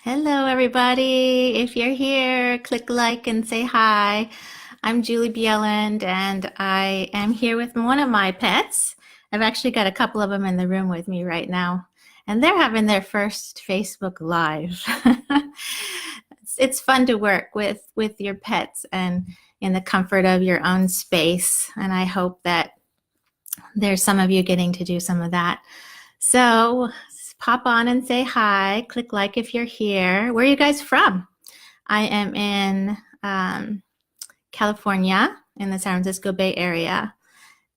Hello, everybody. If you're here, click like and say hi. I'm Julie Bieland, and I am here with one of my pets. I've actually got a couple of them in the room with me right now, and they're having their first Facebook Live. It's fun to work with your pets and in the comfort of your own space, and I hope that there's some of you getting to do some of that. So pop on and say hi. Click like if you're here. Where are you guys from? I am in California, in the San Francisco Bay Area.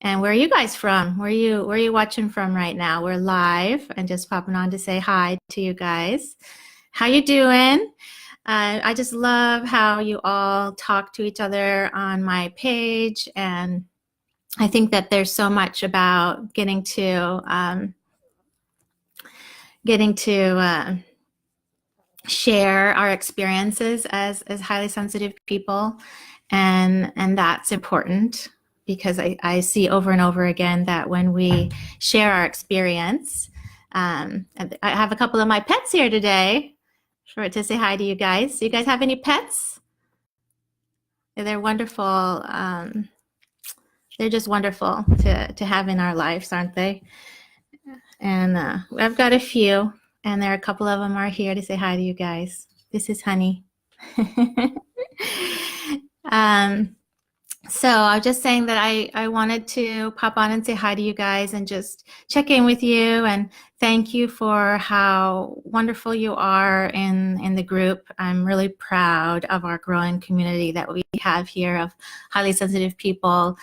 And where are you guys from? Where are you watching from right now? We're live and just popping on to say hi to you guys. How you doing? I just love how you all talk to each other on my page, and I think that there's so much about getting to share our experiences as highly sensitive people, and that's important because I see over and over again that when we share our experience, I have a couple of my pets here today to say hi to you guys. Do you guys have any pets? They're wonderful. They're just wonderful to have in our lives, aren't they? And I've got a few, and there are a couple of them are here to say hi to you guys. This is Honey. um, so I was just saying that I wanted to pop on and say hi to you guys and just check in with you and thank you for how wonderful you are in the group. I'm really proud of our growing community that we have here of highly sensitive people.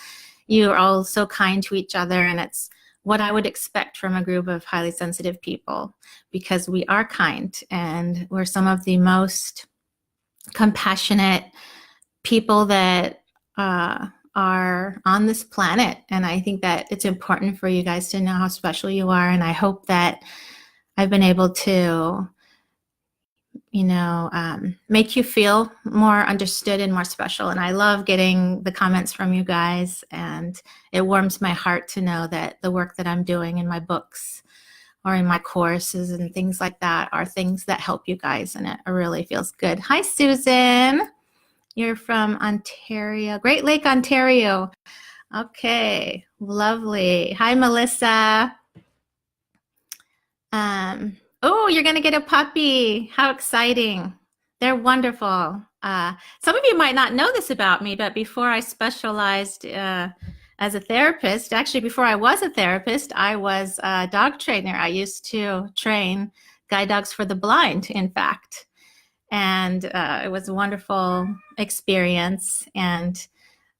You are all so kind to each other, and it's what I would expect from a group of highly sensitive people, because we are kind and we're some of the most compassionate people that are on this planet. And I think that it's important for you guys to know how special you are. And I hope that I've been able to, make you feel more understood and more special. And I love getting the comments from you guys, and it warms my heart to know that the work that I'm doing in my books or in my courses and things like that are things that help you guys, and it really feels good. Hi, Susan. You're from Ontario, Great Lake, Ontario. Okay, lovely. Hi, Melissa. Oh, you're going to get a puppy. How exciting. They're wonderful. Some of you might not know this about me, but before I specialized as a therapist, actually before I was a therapist, I was a dog trainer. I used to train guide dogs for the blind, in fact. And it was a wonderful experience and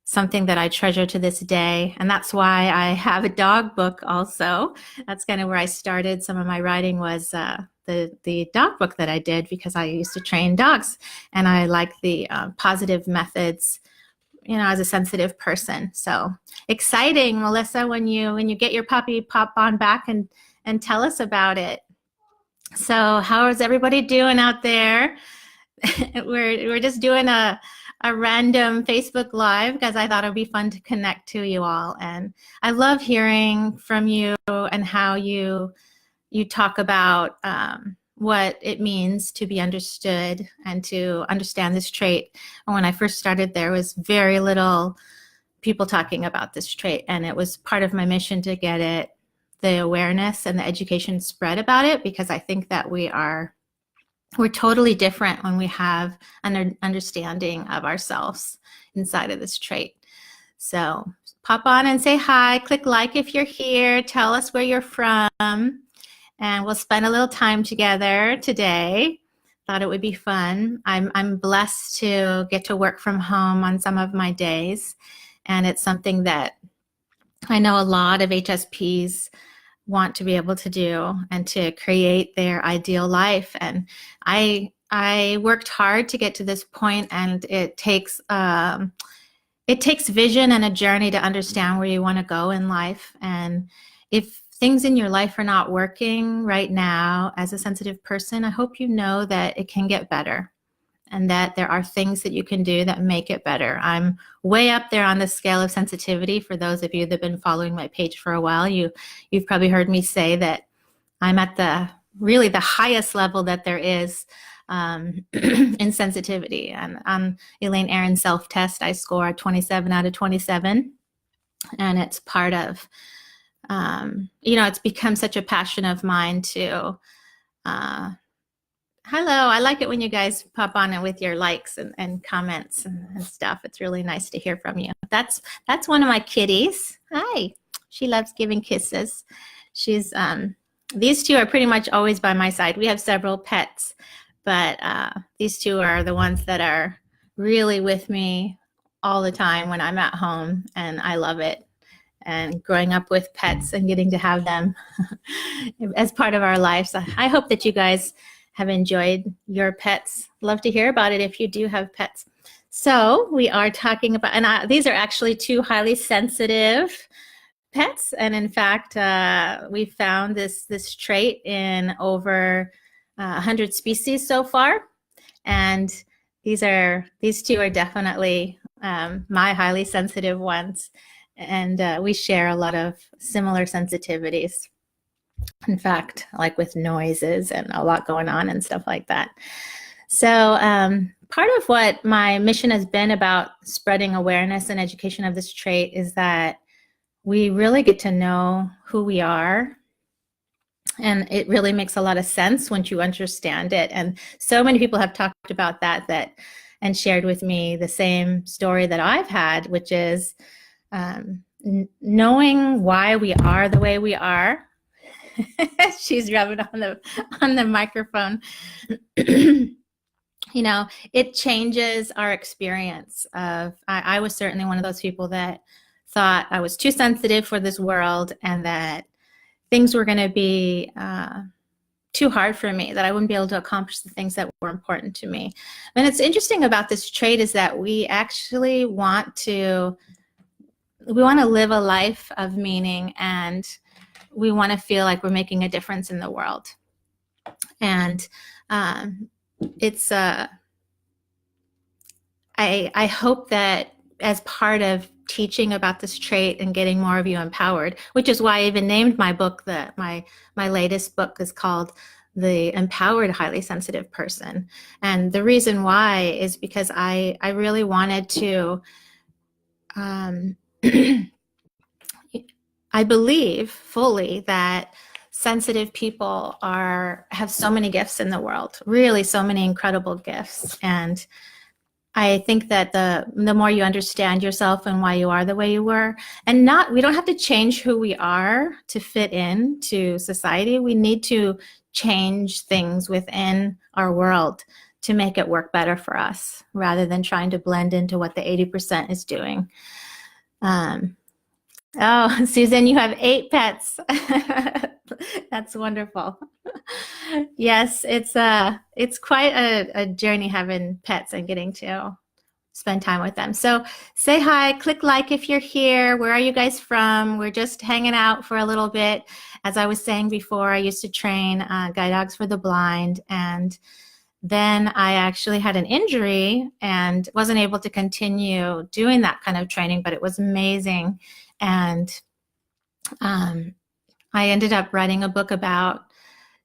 something that I treasure to this day. And that's why I have a dog book also. That's kind of where I started. Some of my writing was the dog book that I did because I used to train dogs, and I like the positive methods, as a sensitive person. So exciting, Melissa, when you get your puppy, pop on back and tell us about it. So how is everybody doing out there? We're just doing a random Facebook Live because I thought it would be fun to connect to you all. And I love hearing from you and how you talk about what it means to be understood and to understand this trait. And when I first started, there was very little people talking about this trait, and it was part of my mission to get the awareness and the education spread about it, because I think that we're totally different when we have an understanding of ourselves inside of this trait. So pop on and say hi, click like if you're here, tell us where you're from, and we'll spend a little time together today. Thought it would be fun. I'm blessed to get to work from home on some of my days, and it's something that I know a lot of HSPs want to be able to do and to create their ideal life. And I worked hard to get to this point, and it takes vision and a journey to understand where you want to go in life. And if things in your life are not working right now as a sensitive person, I hope you know that it can get better, and that there are things that you can do that make it better. I'm way up there on the scale of sensitivity. For those of you that have been following my page for a while, you've probably heard me say that I'm at the highest level that there is in sensitivity. And on Elaine Aron's self-test, I score a 27 out of 27. And it's part of, it's become such a passion of mine to, hello, I like it when you guys pop on it with your likes and comments and stuff. It's really nice to hear from you. That's one of my kitties. Hi. She loves giving kisses. She's, these two are pretty much always by my side. We have several pets, but these two are the ones that are really with me all the time when I'm at home, and I love it. And growing up with pets and getting to have them as part of our lives. I hope that you guys have enjoyed your pets. Love to hear about it if you do have pets. So we are talking about, and these are actually two highly sensitive pets. And in fact, we found this trait in over 100 species so far. And these two are definitely my highly sensitive ones. And we share a lot of similar sensitivities. In fact, like with noises and a lot going on and stuff like that. So part of what my mission has been about spreading awareness and education of this trait is that we really get to know who we are. And it really makes a lot of sense once you understand it. And so many people have talked about that and shared with me the same story that I've had, which is knowing why we are the way we are. She's rubbing on the microphone. It changes our experience of, I was certainly one of those people that thought I was too sensitive for this world and that things were going to be too hard for me, that I wouldn't be able to accomplish the things that were important to me. And it's interesting about this trait is that we actually want to live a life of meaning, and we want to feel like we're making a difference in the world. And it's I hope that as part of teaching about this trait and getting more of you empowered, which is why I even named my book, my latest book is called The Empowered Highly Sensitive Person. And the reason why is because I really wanted to I believe fully that sensitive people have so many gifts in the world, really so many incredible gifts. And I think that the more you understand yourself and why you are the way you were, and we don't have to change who we are to fit into society. We need to change things within our world to make it work better for us, rather than trying to blend into what the 80% is doing. Oh, Susan, you have 8 pets. That's wonderful. Yes, it's quite a journey having pets and getting to spend time with them. So say hi, click like if you're here. Where are you guys from? We're just hanging out for a little bit. As I was saying before, I used to train guide dogs for the blind, and then I actually had an injury and wasn't able to continue doing that kind of training, but it was amazing. And I ended up writing a book about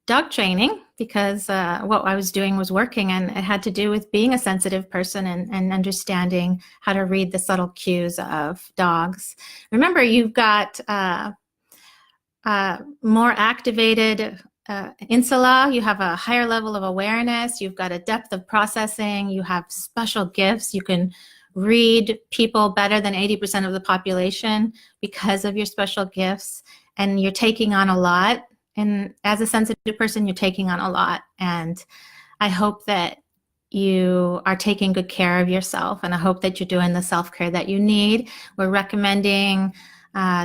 dog training because what I was doing was working, and it had to do with being a sensitive person and understanding how to read the subtle cues of dogs. Remember, you've got more activated insula, you have a higher level of awareness, you've got a depth of processing, you have special gifts, you can read people better than 80% of the population because of your special gifts, and you're taking on a lot. And as a sensitive person, you're taking on a lot. And I hope that you are taking good care of yourself, and I hope that you're doing the self-care that you need. We're recommending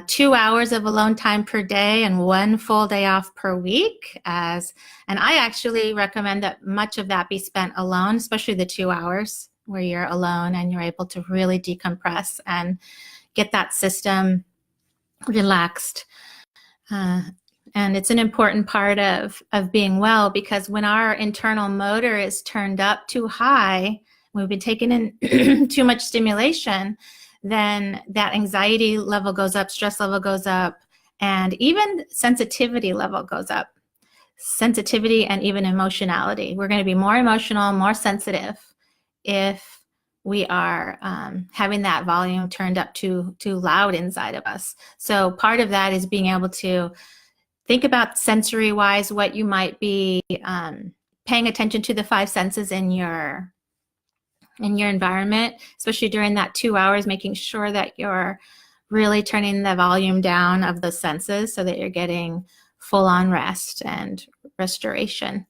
2 hours of alone time per day and 1 full day off per week. And I actually recommend that much of that be spent alone, especially the 2 hours where you're alone and you're able to really decompress and get that system relaxed. And it's an important part of being well, because when our internal motor is turned up too high, we've been taking in too much stimulation, then that anxiety level goes up, stress level goes up, and even sensitivity level goes up. sensitivity and even emotionality. We're going to be more emotional, more sensitive if we are having that volume turned up too loud inside of us. So part of that is being able to think about sensory-wise what you might be paying attention to the five senses in your environment, especially during that 2 hours, making sure that you're really turning the volume down of the senses so that you're getting full-on rest and restoration.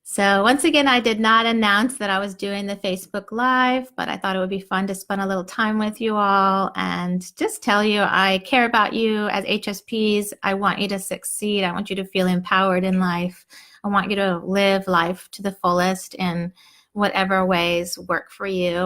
So once again, I did not announce that I was doing the Facebook Live, but I thought it would be fun to spend a little time with you all and just tell you I care about you as HSPs. I want you to succeed. I want you to feel empowered in life. I want you to live life to the fullest in whatever ways work for you.